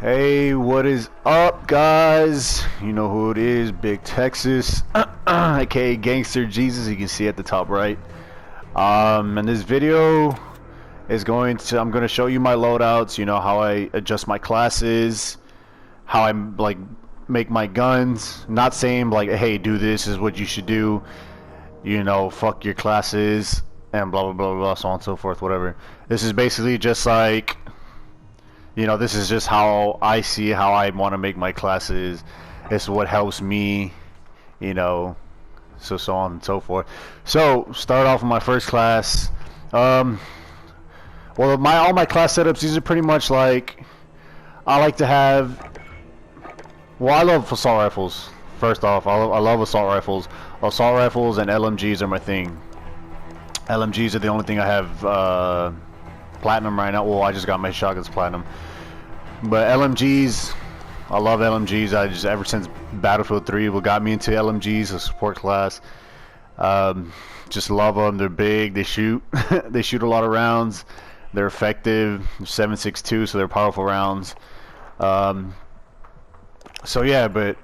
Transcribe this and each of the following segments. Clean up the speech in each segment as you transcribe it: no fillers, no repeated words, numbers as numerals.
Hey, what is up, guys? You know who it is, Big Texas, aka Gangster Jesus. You can see at the top right. And this video is I'm going to show you my loadouts. You know how I adjust my classes, how I like make my guns. Not saying like, hey, do this is what you should do. You know, fuck your classes and blah blah blah blah, so on and so forth. Whatever. This is basically just like. You know, this is just how I see how I want to make my classes. It's what helps me, you know, so on and so forth. So, start off with my first class. Well, all my class setups, these are pretty much like, I like to have, well, I love assault rifles. First off, I love assault rifles. Assault rifles and LMGs are my thing. LMGs are the only thing I have, platinum right now. Well, I just got my shotguns platinum, but LMGs, I love LMGs. I just ever since Battlefield 3 what got me into LMGs, a support class. Just love them. They're big, they shoot they shoot a lot of rounds, they're effective, 7.62, so they're powerful rounds. So yeah, but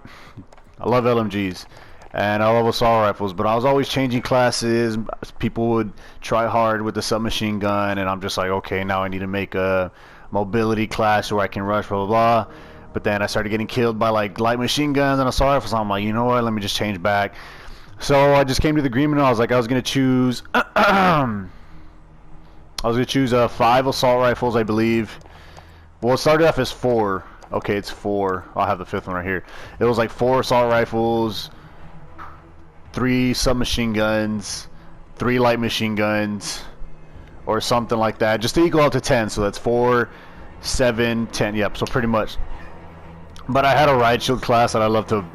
I love LMGs and I love assault rifles, but I was always changing classes. People would try hard with the submachine gun, and I'm just like, okay, now I need to make a mobility class where I can rush, blah, blah, blah. But then I started getting killed by like light machine guns and assault rifles. I'm like, you know what, let me just change back. So I just came to the agreement, and I was like, I was going to choose, I was going to choose 5 assault rifles, I believe. Well, it started off as 4. Okay, it's 4. I'll have the 5th one right here. It was like 4 assault rifles, 3 submachine guns, 3 light machine guns, or something like that, just to equal up to 10. So that's 4, 7, 10. Yep, so pretty much. But I had a riot shield class that I love to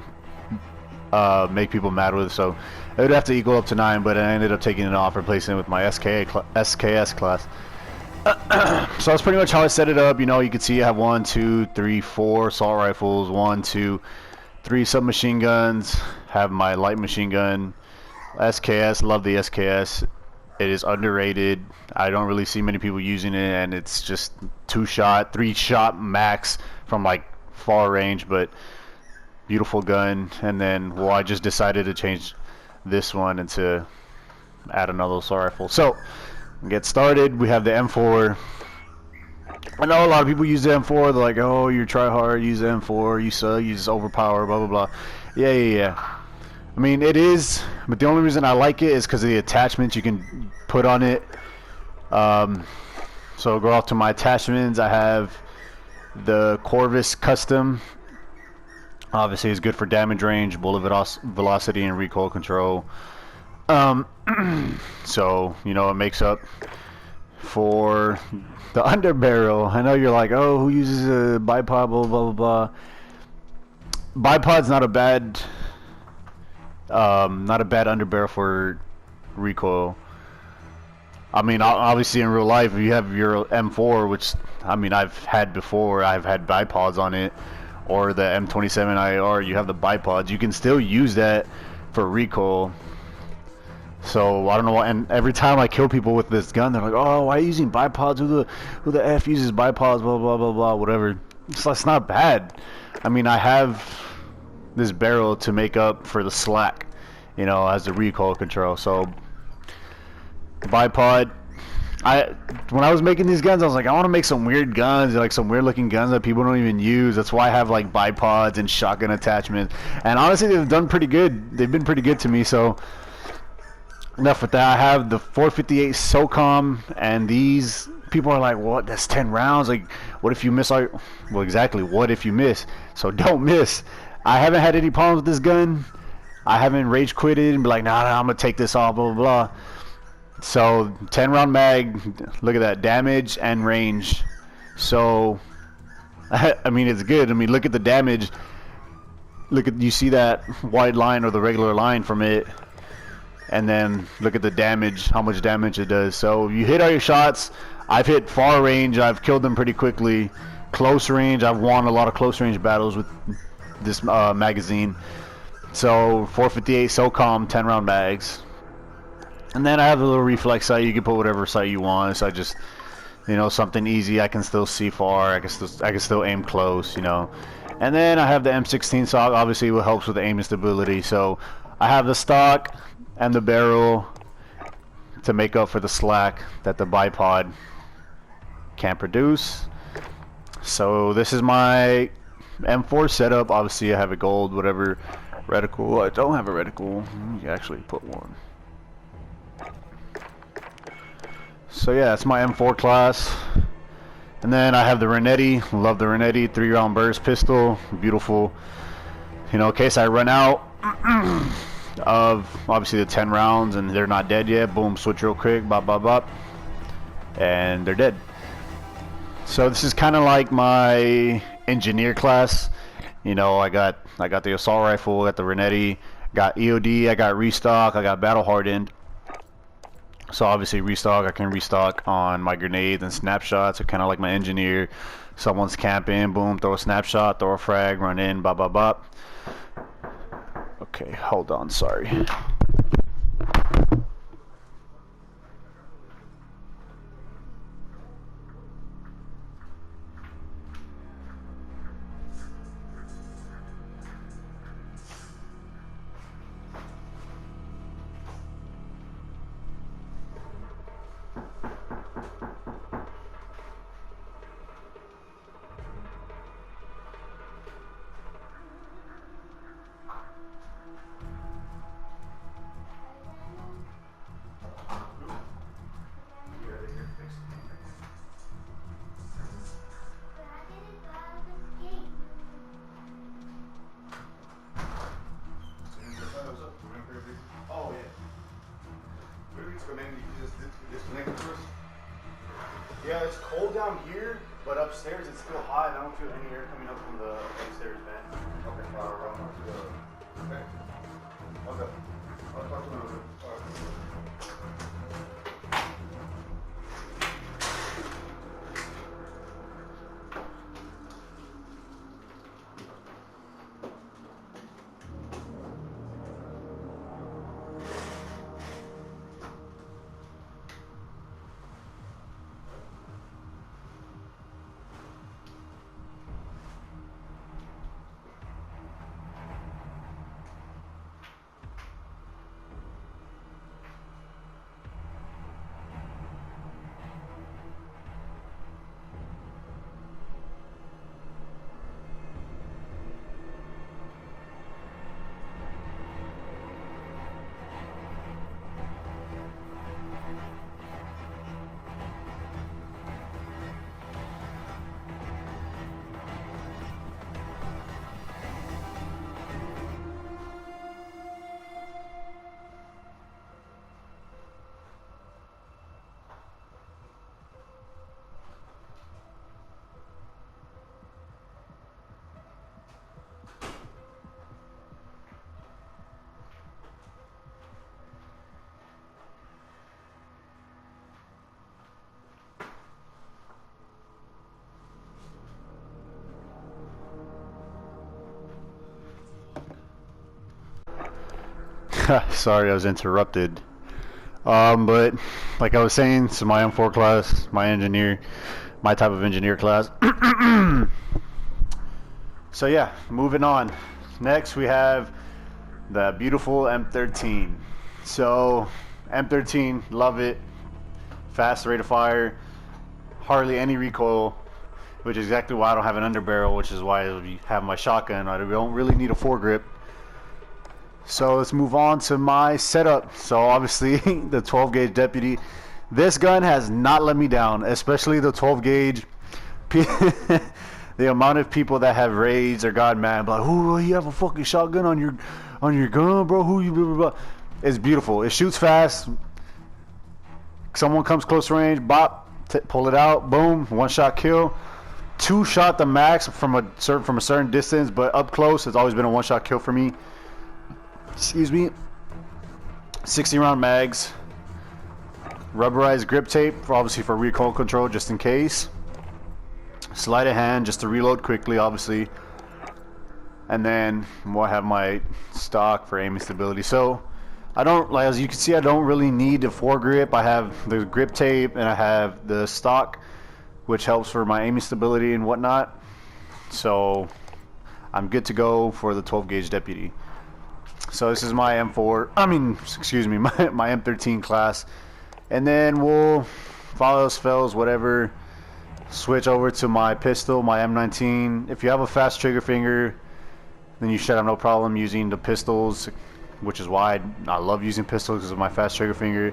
make people mad with, so it would have to equal up to 9, but I ended up taking it off, replacing it with my SKS class. So that's pretty much how I set it up. You know, you can see I have 1, 2, 3, 4 assault rifles, 1, 2, 3 submachine guns, have my light machine gun, SKS, love the SKS. It is underrated. I don't really see many people using it, and it's just 2-shot, 3-shot max from like far range, but beautiful gun. And then, well, I just decided to change this one and to add another assault rifle. So, get started. We have the M4. I know a lot of people use the M4. They're like, oh, you try hard, use the M4, you suck, you just overpower, blah, blah, blah. Yeah. I mean, it is, but the only reason I like it is because of the attachments you can put on it. So go off to my attachments. I have the Corvus Custom. Obviously, it's good for damage range, bullet velocity, and recoil control. So, you know, it makes up for the underbarrel. I know you're like, oh, who uses a bipod, blah, blah, blah, blah. Bipod's not a bad underbarrel for recoil. I mean, obviously in real life, if you have your M4, which, I mean, I've had before, I've had bipods on it, or the M27IR, you have the bipods, you can still use that for recoil. So I don't know why, and every time I kill people with this gun, they're like, "Oh, why are you using bipods? Who the f uses bipods? Blah blah blah blah, whatever." It's not bad. I mean, I have this barrel to make up for the slack, you know, as the recoil control. So bipod. When I was making these guns, I was like, I want to make some weird guns, like some weird looking guns that people don't even use. That's why I have like bipods and shotgun attachments. And honestly, they've done pretty good. They've been pretty good to me. So enough with that. I have the 458 SOCOM, and these people are like, what? That's 10 rounds. Like, what if you miss? Well, exactly. What if you miss? So don't miss. I haven't had any problems with this gun. I haven't rage quitted and be like, nah, I'm gonna take this off, blah blah blah. So 10 round mag. Look at that, damage and range. So I mean, it's good. I mean, look at the damage. You see that wide line or the regular line from it. And then look at the damage, how much damage it does. So you hit all your shots. I've hit far range, I've killed them pretty quickly. Close range, I've won a lot of close range battles with this magazine. So 458 SOCOM 10 round mags. And then I have a little reflex sight. You can put whatever sight you want. So I just, you know, something easy. I can still see far. I can still aim close, you know. And then I have the M16 stock. Obviously, it helps with the aiming stability. So I have the stock and the barrel to make up for the slack that the bipod can't produce. So this is my M4 setup. Obviously, I have a gold, whatever reticle. I don't have a reticle. Let me actually put one. So yeah, it's my M4 class. And then I have the Renetti. Love the Renetti 3-round burst pistol. Beautiful. You know, in case I run out of obviously the 10 rounds and they're not dead yet, boom, switch real quick, bop, bop, bop, and they're dead. So this is kind of like my engineer class. You know, I got the assault rifle, I got the Renetti, got EOD, I got restock, I got battle hardened. So obviously restock, I can restock on my grenades and snapshots. Are kind of like my engineer. Someone's camping, boom, throw a snapshot, throw a frag, run in, bop, bop, bop. Okay, hold on, sorry. Yeah, it's cold down here, but upstairs it's still hot. I don't feel any air coming up from the upstairs vent. Okay, okay. Okay. I'll talk to you. Sorry, I was interrupted. But like I was saying, it's my M4 class, my engineer, my type of engineer class. So yeah, moving on. Next we have the beautiful M13. So M13, love it. Fast rate of fire, hardly any recoil, which is exactly why I don't have an underbarrel, which is why I have my shotgun. I don't really need a foregrip. So let's move on to my setup. So obviously the 12 gauge deputy. This gun has not let me down, especially the 12 gauge. The amount of people that have raids or got mad, like, "Oh, you have a fucking shotgun on your gun, bro? Who you?" Blah, blah, blah. It's beautiful. It shoots fast. Someone comes close range, bop, pull it out, boom, one shot kill. Two shot the max from a certain distance, but up close, it's always been a one shot kill for me. Excuse me. 60 round mags, rubberized grip tape, obviously for recoil control, just in case. Sleight of hand, just to reload quickly, obviously. And then I have my stock for aiming stability. So I don't, as you can see, I don't really need the foregrip. I have the grip tape and I have the stock which helps for my aiming stability and whatnot. So I'm good to go for the 12 gauge deputy. So this is my M4, excuse me, my M13 class. And then we'll, follows, fails, whatever, switch over to my pistol, my M19. If you have a fast trigger finger, then you should have no problem using the pistols, which is why I love using pistols, because of my fast trigger finger.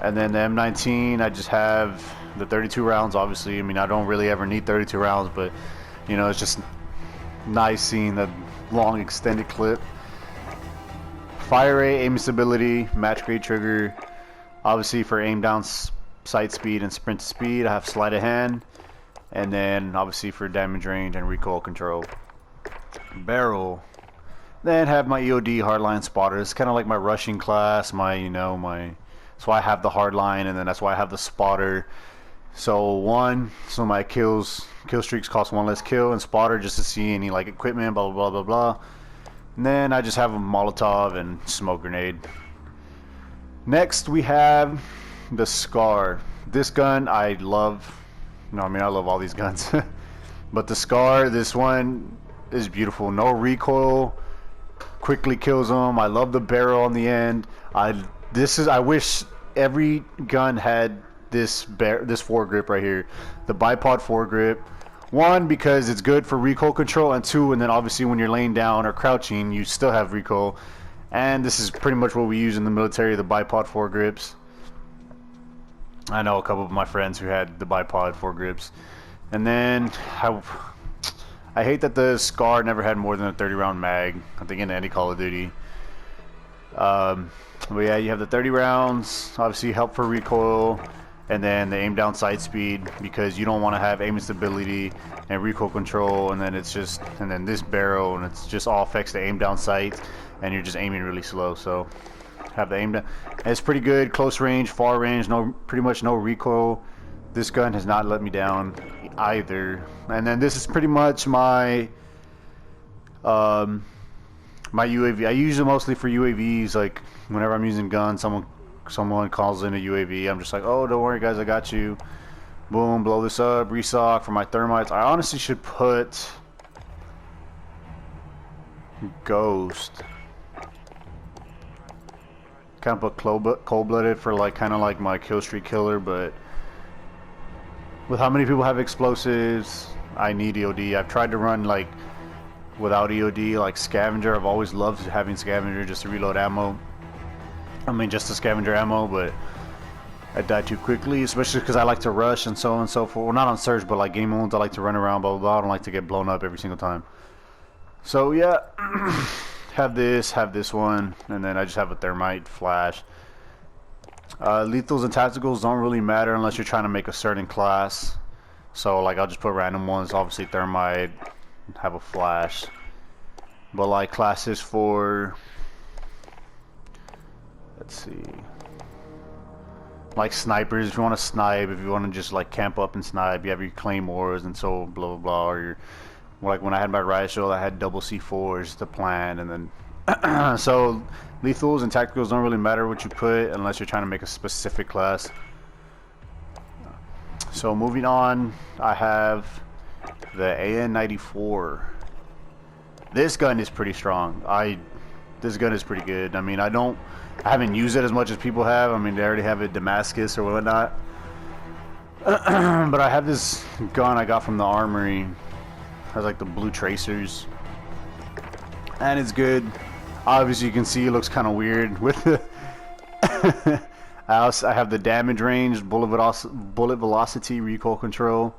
And then the M19, I just have the 32 rounds, obviously. I mean, I don't really ever need 32 rounds, but, you know, it's just nice seeing the long extended clip. Fire rate, aim stability, match grade trigger. Obviously for aim down, sight speed, and sprint speed, I have sleight of hand. And then obviously for damage range and recoil control. Barrel. Then have my EOD hardline spotter. It's kind of like my rushing class, that's why I have the hardline, and then that's why I have the spotter. So my kill streaks cost 1 less kill, and spotter just to see any like equipment, blah blah blah blah blah. And then I just have a Molotov and smoke grenade. Next we have the Scar. This gun I love. I love all these guns. But the Scar, this one is beautiful. No recoil, quickly kills them. I love the barrel on the end. I wish every gun had this foregrip right here, the bipod foregrip. One, because it's good for recoil control, and two, and then obviously when you're laying down or crouching, you still have recoil. And this is pretty much what we use in the military, the bipod foregrips. I know a couple of my friends who had the bipod foregrips. And then I hate that the Scar never had more than a 30 round mag, I think, in any Call of Duty. But yeah, you have the 30 rounds, obviously help for recoil, and then the aim down sight speed, because you don't want to have aim stability and recoil control, and then this barrel, and it's just all affects the aim down sight, and you're just aiming really slow. So have the aim down. And it's pretty good, close range, far range, pretty much no recoil. This gun has not let me down either. And then this is pretty much my my UAV. I use it mostly for UAVs. Like whenever I'm using guns, someone calls in a UAV, I'm just like, oh, don't worry guys, I got you. Boom, blow this up, restock for my thermites. I honestly should put Ghost. Kind of put cold-blooded for like kind of like my kill streak killer, but with how many people have explosives, I need EOD. I've tried to run like without EOD, like scavenger. I've always loved having scavenger just to reload ammo. Just to scavenger ammo, but I die too quickly, especially because I like to rush and so on and so forth. Well, not on search, but like game modes, I like to run around, blah blah blah. I don't like to get blown up every single time. So yeah, have this one, and then I just have a thermite flash. Lethals and tacticals don't really matter unless you're trying to make a certain class. So like I'll just put random ones, obviously thermite, have a flash. But like classes for, let's see, like snipers, if you want to snipe, if you want to just like camp up and snipe, you have your claymores and so blah blah blah, or your, like when I had my riot shield, I had double C4s to plan, and then so lethals and tacticals don't really matter what you put unless you're trying to make a specific class. So moving on, I have the AN-94. This gun is pretty strong. This gun is pretty good. I haven't used it as much as people have. They already have it Damascus or whatnot. But I have this gun I got from the armory. It has like the blue tracers, and it's good. Obviously you can see it looks kind of weird with the I have the damage range, bullet velocity, recoil control.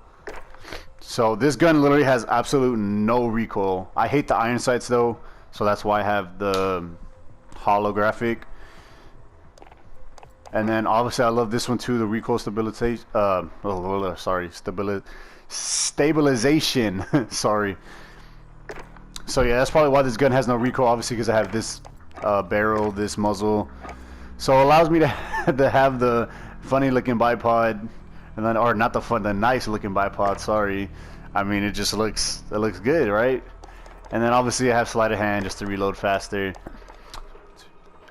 So this gun literally has absolute no recoil. I hate the iron sights though, so that's why I have the holographic. And then obviously I love this one too, the recoil stabilization. Stabilization. Sorry. So yeah, that's probably why this gun has no recoil, obviously, because I have this barrel, this muzzle. So it allows me to have the funny looking bipod, and then, or not the nice looking bipod, sorry. It just looks good, right? And then obviously I have sleight of hand just to reload faster.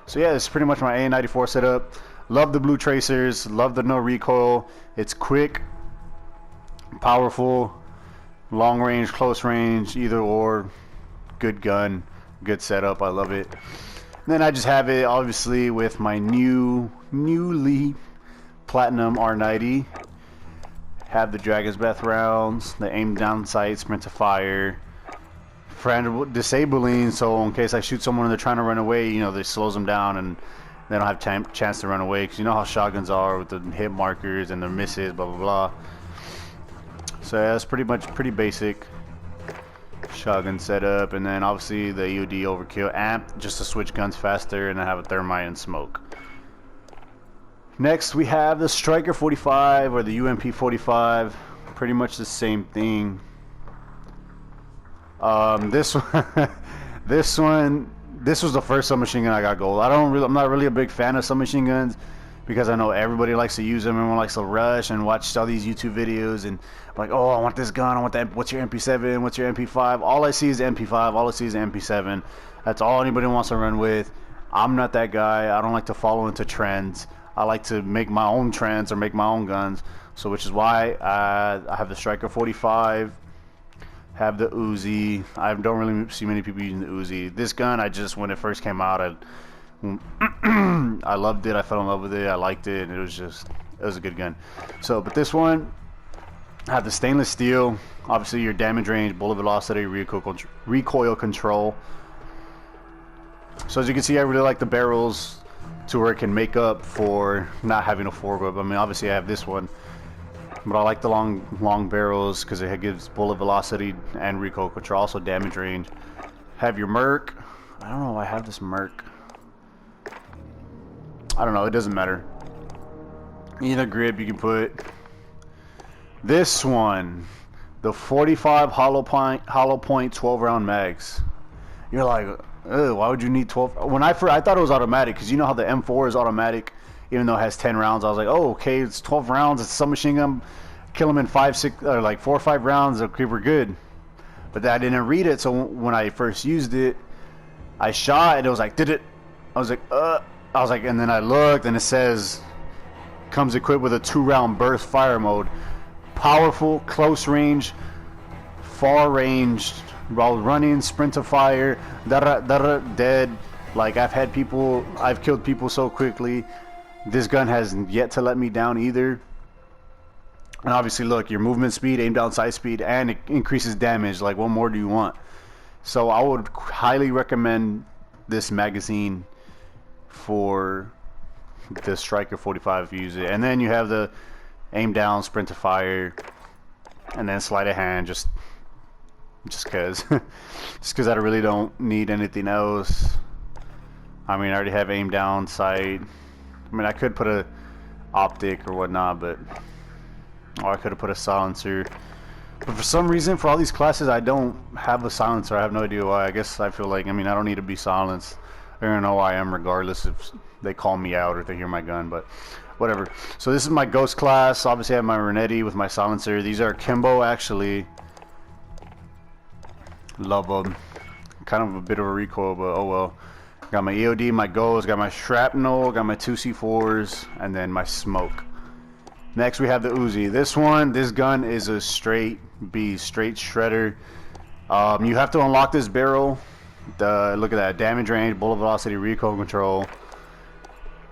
So yeah, this is pretty much my AN-94 setup. Love the blue tracers, love the no recoil. It's quick, Powerful, long range, close range, either or. Good gun, good setup. I love it. And then I just have it obviously with my newly platinum R90. Have the Dragon's Breath rounds, the aim down sight, sprint to fire, disabling, so in case I shoot someone and they're trying to run away, you know, this slows them down and they don't have chance to run away, because you know how shotguns are with the hit markers and their misses, blah blah blah. So yeah, that's pretty basic shotgun setup. And then obviously the EOD overkill amp just to switch guns faster, and then have a thermite and smoke. Next we have the Striker 45 or the UMP 45, pretty much the same thing. This one this was the first submachine gun I got gold. I'm not really a big fan of submachine guns, because I know everybody likes to use them, everyone likes to rush and watch all these YouTube videos and like, oh, I want this gun, I want that, what's your MP7, what's your MP5? All I see is MP5, all I see is MP7. That's all anybody wants to run with. I'm not that guy. I don't like to follow into trends. I like to make my own trends or make my own guns. So which is why I have the Striker 45, have the Uzi. I don't really see many people using the Uzi. This gun, I just, when it first came out, I loved it. I fell in love with it. I liked it. And it was a good gun. So, but this one, I have the stainless steel. Obviously, your damage range, bullet velocity, recoil control. So as you can see, I really like the barrels to where it can make up for not having a foregrip. I mean, obviously I have this one, but I like the long barrels because it gives bullet velocity and recoil control, also damage range. Have your Merc. I don't know why I have this Merc. I don't know, it doesn't matter. Either grip you can put. This one, the 45 hollow point 12 round mags. You're like, ugh, why would you need 12? When I thought it was automatic, because you know how the M4 is automatic, even though it has 10 rounds. I was like, oh, okay, it's 12 rounds. It's a submachine gun. Kill them in 5, 6, or like 4 or 5 rounds. Okay, we're good. But I didn't read it, so when I first used it, I shot and it was like, did it? I was like, and then I looked and it says, comes equipped with a 2-round burst fire mode. Powerful, close range, far range, while running, sprint to fire, dead. Like I've killed people so quickly. This gun has yet to let me down either. And obviously, look, your movement speed, aim down sight speed, and it increases damage. Like, what more do you want? So I would highly recommend this magazine for the Striker 45 if you use it. And then you have the aim down, sprint to fire, and then sleight of hand, just cause I really don't need anything else. I mean, I already have aim down sight. I mean, I could put a optic or whatnot, but I could have put a silencer. But for some reason, for all these classes, I don't have a silencer. I have no idea why. I guess I feel like, I mean, I don't need to be silenced. They're gonna know who I am regardless if they call me out or if they hear my gun, but whatever. So this is my Ghost class. Obviously I have my Renetti with my silencer. These are Kimbo, actually. Love them. Kind of a bit of a recoil, but oh well. Got my EOD, my Ghost, got my Shrapnel, got my 2C4s, and then my Smoke. Next we have the Uzi. This gun is a straight beast, straight shredder. You have to unlock this barrel. Look at that, damage range, bullet velocity, recoil control.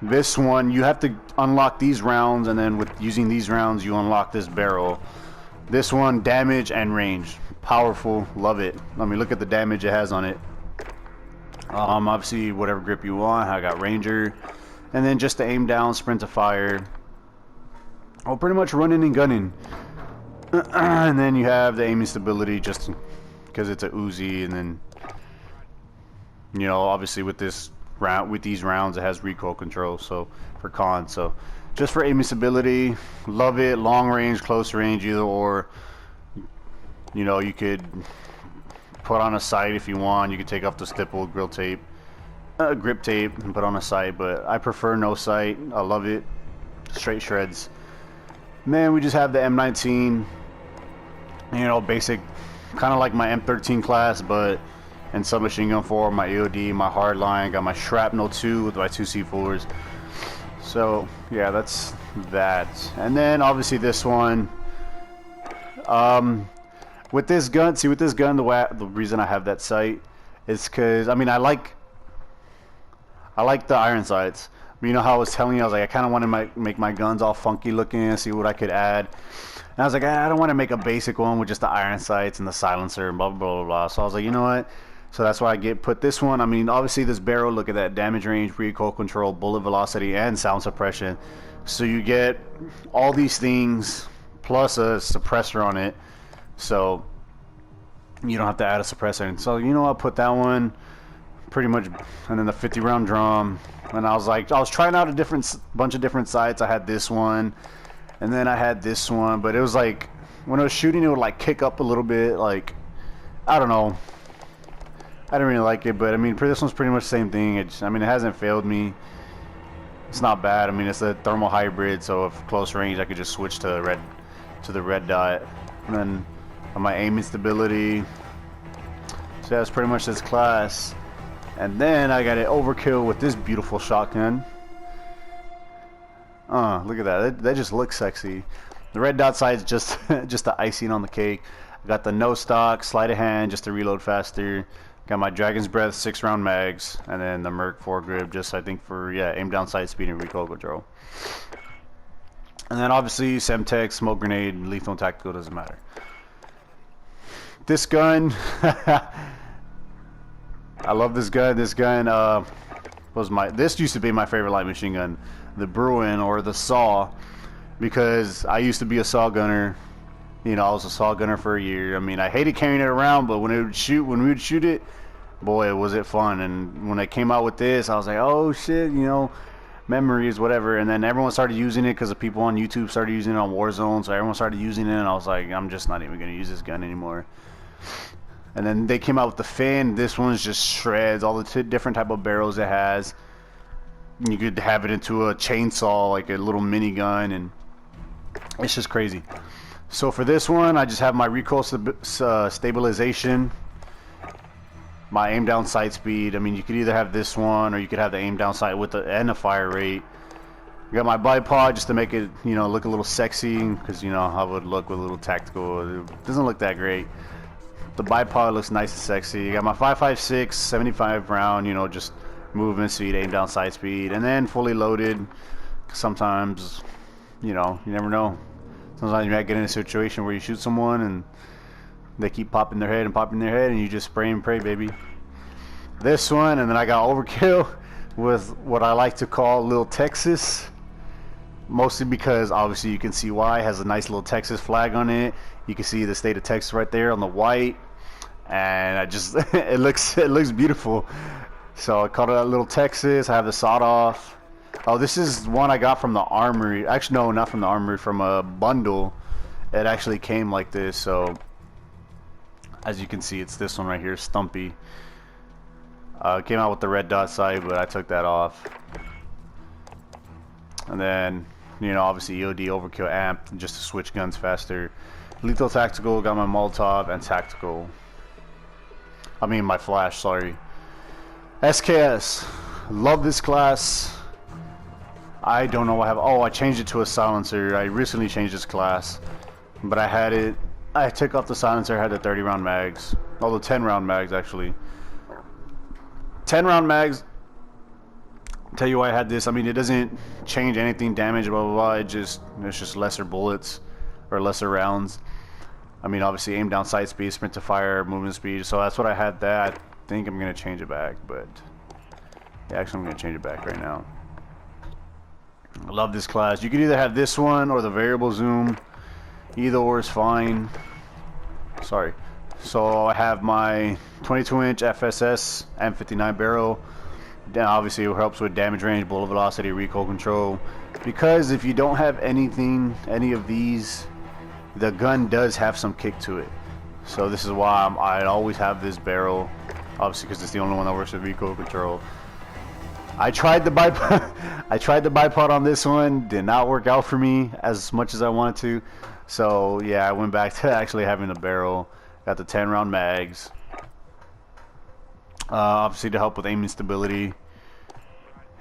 This one, you have to unlock these rounds, and then with using these rounds, you unlock this barrel. This one, damage and range. Powerful, love it. Let me look at the damage it has on it. Obviously, whatever grip you want. I got Ranger. And then just the aim down, sprint to fire. Oh, pretty much running and gunning. And then you have the aiming stability, just because it's a Uzi, and then, you know, obviously with these rounds it has recoil control, so for cons. So just for aiming stability, love it. Long range, close range, either or. You know, you could put on a sight if you want. You could take off the stippled grip tape and put on a sight, but I prefer no sight. I love it. Straight shreds. And then we just have the M19, you know, basic, kind of like my M13 class, but in submachine gun form. My EOD, my hardline, got my Shrapnel 2 with my 2C4s. So yeah, that's that. And then obviously this one, With this gun, see, with this gun, the reason I have that sight is because, I mean, I like the iron sights. But you know how I was telling you, I was like, I kind of want to make my guns all funky looking, see what I could add. And I was like, I don't want to make a basic one with just the iron sights and the silencer and blah, blah, blah, blah. So I was like, you know what? So that's why I put this one. I mean, obviously this barrel, look at that, damage range, recoil control, bullet velocity, and sound suppression. So you get all these things plus a suppressor on it. So you don't have to add a suppressor. And so, you know, I'll put that one pretty much, and then the 50 round drum. And I was like, I was trying out a bunch of different sights. I had this one, and then I had this one, but it was like, when I was shooting, it would like kick up a little bit, like, I don't know. I didn't really like it, but I mean, this one's pretty much the same thing. I mean, it hasn't failed me. It's not bad. I mean, it's a thermal hybrid, so if close range, I could just switch to the red dot. And then on my aim instability, so that's pretty much this class. And then I got an overkill with this beautiful shotgun. Look at that. That just looks sexy. The red dot side's just the icing on the cake. I got the no stock, sleight of hand, just to reload faster. Got my Dragon's Breath 6-round mags, and then the Merc foregrip, just I think for, yeah, aim down, sight speed, and recoil control. And then obviously Semtex, smoke grenade, lethal and tactical, doesn't matter. This gun, I love this gun. This gun this used to be my favorite light machine gun, the Bruin or the Saw, because I used to be a saw gunner. You know, I was a saw gunner for a year. I mean, I hated carrying it around, but when we would shoot it, boy, was it fun. And when I came out with this, I was like, oh shit, you know, memories, whatever. And then everyone started using it because the people on YouTube started using it on Warzone, so everyone started using it, and I was like, I'm just not even gonna use this gun anymore. And then they came out with the fin. This one's just shreds all the different type of barrels it has. You could have it into a chainsaw, like a little mini gun, and it's just crazy. So for this one, I just have my recoil stabilization, my aim down sight speed. I mean, you could either have this one, or you could have the aim down sight with and the fire rate. I got my bipod just to make it, you know, look a little sexy, because you know how it would look with a little tactical. It doesn't look that great. The bipod looks nice and sexy. I got my 5.56 75 round, you know, just movement speed, aim down sight speed, and then fully loaded. Sometimes, you know, you never know. Sometimes you might get in a situation where you shoot someone and they keep popping their head and you just spray and pray, baby. This one, and then I got overkill with what I like to call Little Texas. Mostly because obviously you can see why. It has a nice little Texas flag on it. You can see the state of Texas right there on the white. And I just it looks beautiful. So I called it Little Texas. I have the sawed off. Oh, this is one I got from the armory. Actually, no, not from the armory, from a bundle. It actually came like this. So as you can see, it's this one right here, Stumpy. It came out with the red dot sight, but I took that off. And then, you know, obviously EOD overkill amp just to switch guns faster. Lethal tactical, got my Molotov, and tactical. I mean my flash, sorry. SKS, love this class. I don't know what I have. Oh, I changed it to a silencer. I recently changed this class, but I had it. I took off the silencer. Had the 30 round mags. Oh, the 10 round mags actually. 10 round mags. Tell you why I had this. I mean, it doesn't change anything, damage, blah blah blah. It's just lesser bullets or lesser rounds. I mean, obviously aim down, sight speed, sprint to fire, movement speed. So that's what I had. That I think I'm gonna change it back, but yeah, actually I'm gonna change it back right now. I love this class. You could either have this one or the variable zoom. Either or is fine. Sorry. So I have my 22-inch FSS M59 barrel. Then obviously it helps with damage range, bullet velocity, recoil control. Because if you don't have any of these, the gun does have some kick to it. So this is why I always have this barrel. Obviously because it's the only one that works with recoil control. I tried the bipod. I tried the bipod on this one. Did not work out for me as much as I wanted to. So yeah, I went back to actually having the barrel. Got the 10 round mags. Obviously to help with aiming stability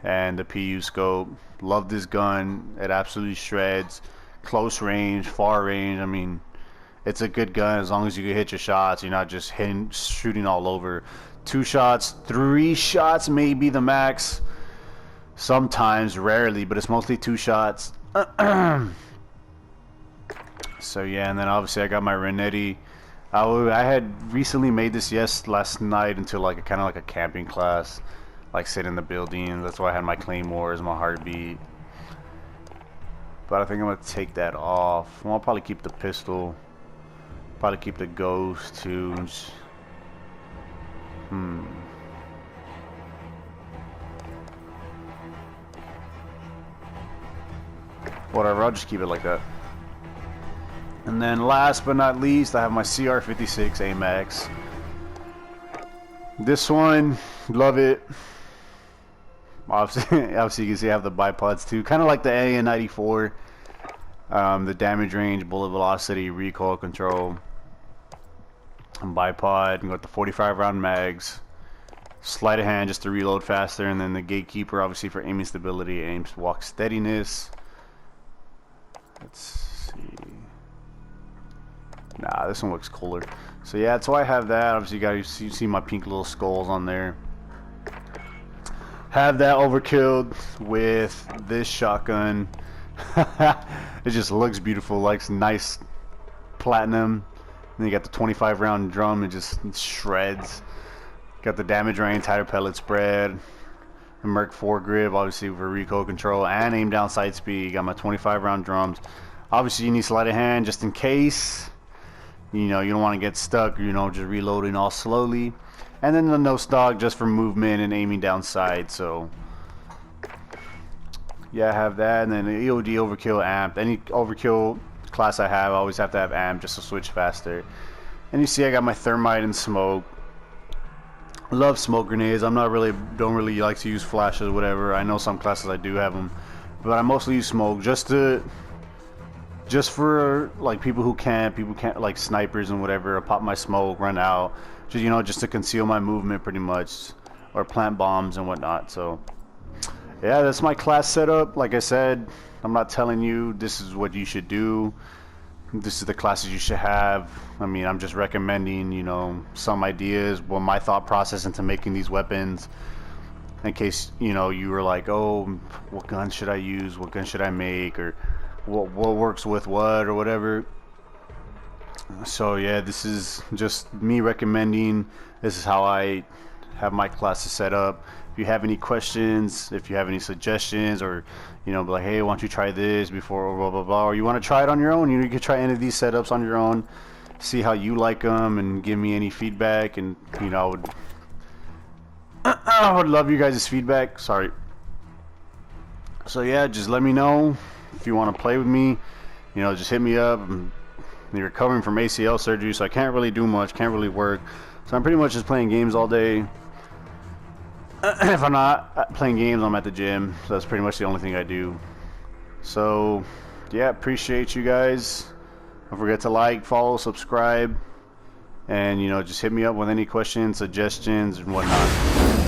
and the PU scope. Love this gun. It absolutely shreds. Close range, far range. I mean, It's a good gun as long as you can hit your shots. You're not just shooting all over. 2 shots, 3 shots maybe the max. Sometimes, rarely, but it's mostly 2 shots. So yeah, and then obviously I got my Renetti. I had recently made this last night into like kind of like a camping class, like sit in the building. That's why I had my claymores, my heartbeat. But I think I'm gonna take that off. Well, I'll probably keep the pistol. Probably keep the ghost too. Whatever, I'll just keep it like that. And then last but not least, I have my CR56 AMAX. This one, love it. Obviously you can see I have the bipods too. Kind of like the AN-94. The damage range, bullet velocity, recoil control. And bipod, and got the 45 round mags. Sleight of hand just to reload faster. And then the gatekeeper obviously for aiming stability, aims walk steadiness. Let's see. Nah, this one looks cooler. So yeah, that's why I have that. Obviously, you see my pink little skulls on there. Have that overkilled with this shotgun. It just looks beautiful, like nice platinum. Then you got the 25 round drum. It just shreds. Got the damage range, tighter pellet spread. The Merc foregrip, obviously for recoil control and aim down sight speed. Got my 25 round drums. Obviously, you need sleight of hand just in case. You know, you don't want to get stuck, you know, just reloading all slowly. And then the no stock just for movement and aiming down sight. So yeah, I have that. And then the EOD overkill amp. Any overkill class I have, I always have to have amp just to switch faster. And you see I got my thermite and smoke. Love smoke grenades. Don't really like to use flashes or whatever. I know some classes I do have them, but I mostly use smoke just for like people can't like snipers and whatever. I pop my smoke, run out, just you know, just to conceal my movement pretty much, or plant bombs and whatnot. So yeah, that's my class setup. Like I said, I'm not telling you this is what you should do. This is the classes you should have. I mean, I'm just recommending, you know, some ideas, what my thought process into making these weapons, in case, you know, you were like, oh, what gun should I use, what gun should I make, or what works with what, or whatever. So yeah, this is just me recommending. This is how I have my classes set up. If you have any questions, if you have any suggestions, or you know, be like, hey, why don't you try this before, blah blah blah, or you want to try it on your own, you know, you can try any of these setups on your own, see how you like them, and give me any feedback. And you know, I would love you guys' feedback. Sorry. So yeah, just let me know if you want to play with me. You know, just hit me up. I'm recovering from ACL surgery, so I can't really do much, can't really work. So I'm pretty much just playing games all day. If I'm not playing games, I'm at the gym. So that's pretty much the only thing I do. So yeah, appreciate you guys. Don't forget to like, follow, subscribe, and you know, just hit me up with any questions, suggestions, and whatnot.